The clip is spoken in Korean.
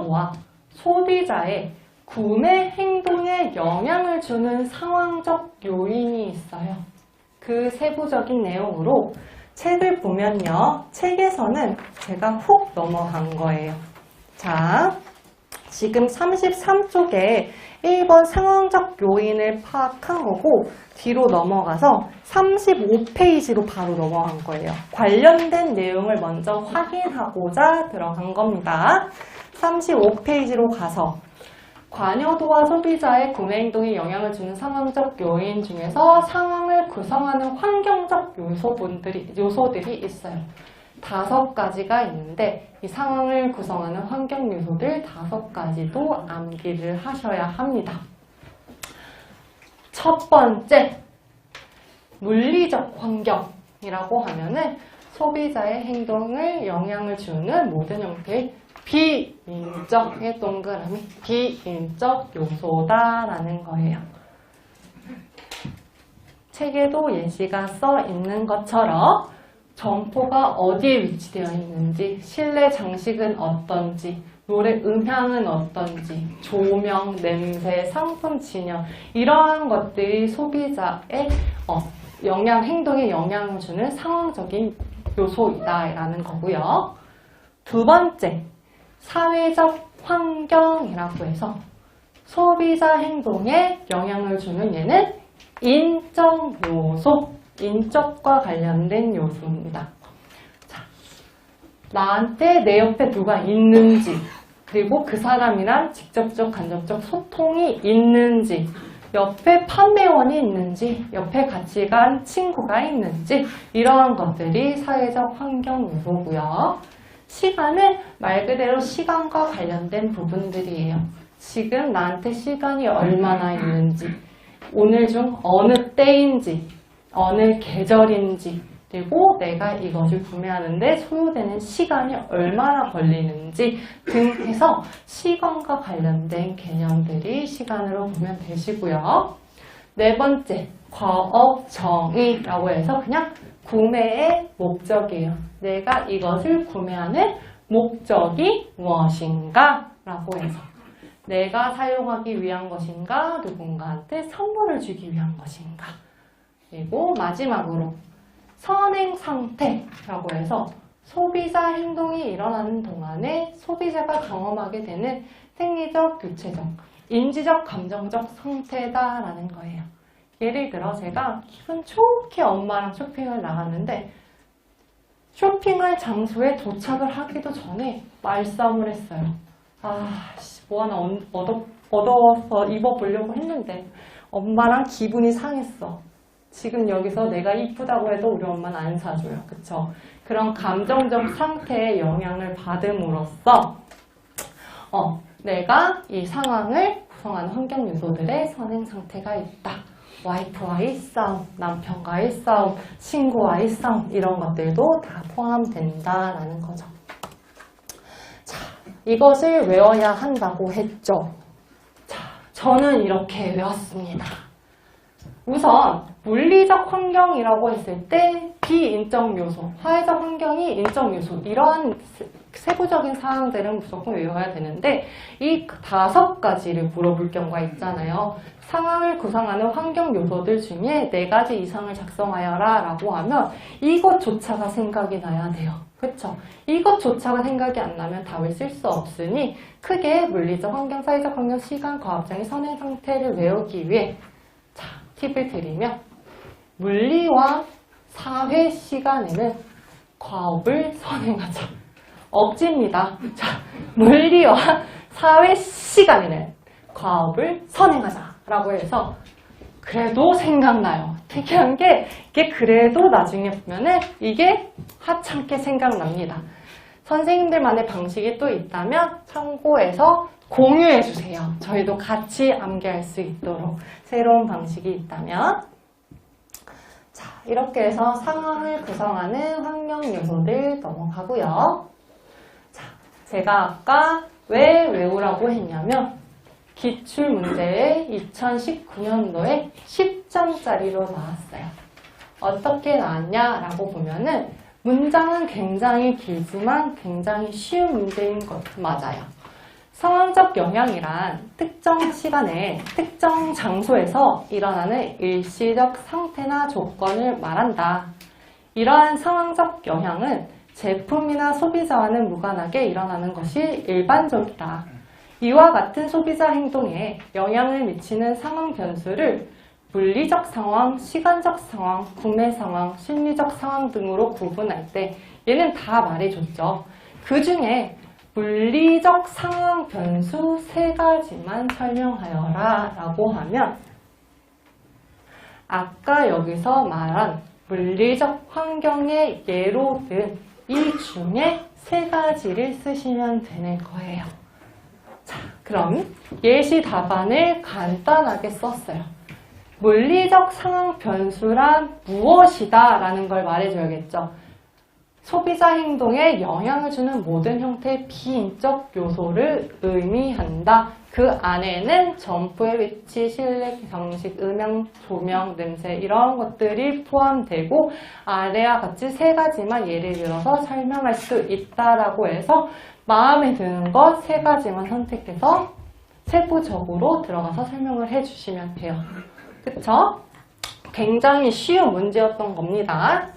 관여도와 소비자의 구매 행동에 영향을 주는 상황적 요인이 있어요. 그 세부적인 내용으로 책을 보면요. 책에서는 제가 훅 넘어간 거예요. 자, 지금 33쪽에 1번 상황적 요인을 파악한 거고 뒤로 넘어가서 35페이지로 바로 넘어간 거예요. 관련된 내용을 먼저 확인하고자 들어간 겁니다. 35페이지로 가서 관여도와 소비자의 구매 행동에 영향을 주는 상황적 요인 중에서 상황을 구성하는 환경적 요소들이 있어요. 5가지가 있는데 이 상황을 구성하는 환경 요소들 5가지도 암기를 하셔야 합니다. 첫 번째, 물리적 환경이라고 하면은 소비자의 행동을 영향을 주는 모든 형태의 비인적의 동그라미, 비인적 요소다라는 거예요. 책에도 예시가 써 있는 것처럼 점포가 어디에 위치되어 있는지, 실내 장식은 어떤지, 노래 음향은 어떤지, 조명, 냄새, 상품 진영 이러한 것들이 소비자의 행동에 영향을 주는 상황적인 요소이다라는 거고요. 두 번째, 사회적 환경이라고 해서 소비자 행동에 영향을 주는 얘는 인적 요소, 인적과 관련된 요소입니다. 자, 나한테 내 옆에 누가 있는지, 그리고 그 사람이랑 직접적, 간접적 소통이 있는지, 옆에 판매원이 있는지, 옆에 같이 간 친구가 있는지 이러한 것들이 사회적 환경 요소고요. 시간은 말 그대로 시간과 관련된 부분들이에요. 지금 나한테 시간이 얼마나 있는지, 오늘 중 어느 때인지, 어느 계절인지, 그리고 내가 이것을 구매하는데 소요되는 시간이 얼마나 걸리는지 등 해서 시간과 관련된 개념들이 시간으로 보면 되시고요. 네 번째, 과업 정의라고 해서 그냥 구매의 목적이에요. 내가 이것을 구매하는 목적이 무엇인가 라고 해서 내가 사용하기 위한 것인가, 누군가한테 선물을 주기 위한 것인가. 그리고 마지막으로 선행 상태라고 해서 소비자 행동이 일어나는 동안에 소비자가 경험하게 되는 생리적, 교체적, 인지적, 감정적 상태다라는 거예요. 예를 들어 제가 기분 좋게 엄마랑 쇼핑을 나갔는데 쇼핑할 장소에 도착을 하기도 전에 말싸움을 했어요. 뭐 하나 얻어서 입어보려고 했는데 엄마랑 기분이 상했어. 지금 여기서 내가 이쁘다고 해도 우리 엄마는 안 사줘요. 그쵸? 그런 감정적 상태에 영향을 받음으로써 내가 이 상황을 구성하는 환경 요소들의 선행 상태가 있다. 와이프와의 싸움, 남편과의 싸움, 친구와의 싸움 이런 것들도 다 포함된다라는 거죠. 자, 이것을 외워야 한다고 했죠. 자, 저는 이렇게 외웠습니다. 우선 물리적 환경이라고 했을 때 비인적 요소, 사회적 환경이 인적 요소 이러한 세부적인 사항들은 무조건 외워야 되는데 이 5가지를 물어볼 경우가 있잖아요. 상황을 구성하는 환경 요소들 중에 4가지 이상을 작성하여라 라고 하면 이것조차가 생각이 나야 돼요. 그렇죠? 이것조차가 생각이 안 나면 답을 쓸 수 없으니 크게 물리적 환경, 사회적 환경, 시간, 과업장의 선행 상태를 외우기 위해 팁을 드리면 물리와 사회 시간에는 과업을 선행하자. 억지입니다. 자, 물리와 사회 시간에는 과업을 선행하자 라고 해서 그래도 생각나요. 특이한 게 이게 그래도 나중에 보면은 이게 하찮게 생각납니다. 선생님들만의 방식이 또 있다면 참고해서 공유해 주세요. 저희도 같이 암기할 수 있도록 새로운 방식이 있다면. 자, 이렇게 해서 상황을 구성하는 환경 요소들 넘어가고요. 자, 제가 아까 왜 외우라고 했냐면 기출문제에 2019년도에 10점짜리로 나왔어요. 어떻게 나왔냐라고 보면은 문장은 굉장히 길지만 굉장히 쉬운 문제인 것 맞아요. 상황적 영향이란 특정 시간에 특정 장소에서 일어나는 일시적 상태나 조건을 말한다. 이러한 상황적 영향은 제품이나 소비자와는 무관하게 일어나는 것이 일반적이다. 이와 같은 소비자 행동에 영향을 미치는 상황 변수를 물리적 상황, 시간적 상황, 구매 상황, 심리적 상황 등으로 구분할 때 얘는 다 말해줬죠. 그 중에 물리적 상황 변수 3가지만 설명하여라 라고 하면 아까 여기서 말한 물리적 환경의 예로 든 이 중에 3가지를 쓰시면 되는 거예요. 자, 그럼 예시 답안을 간단하게 썼어요. 물리적 상황 변수란 무엇이다 라는 걸 말해줘야겠죠. 소비자 행동에 영향을 주는 모든 형태의 비인적 요소를 의미한다. 그 안에는 점포의 위치, 실내 방식, 음향, 조명, 냄새 이런 것들이 포함되고 아래와 같이 3가지만 예를 들어서 설명할 수 있다라고 해서 마음에 드는 것 3가지만 선택해서 세부적으로 들어가서 설명을 해주시면 돼요. 그쵸? 굉장히 쉬운 문제였던 겁니다.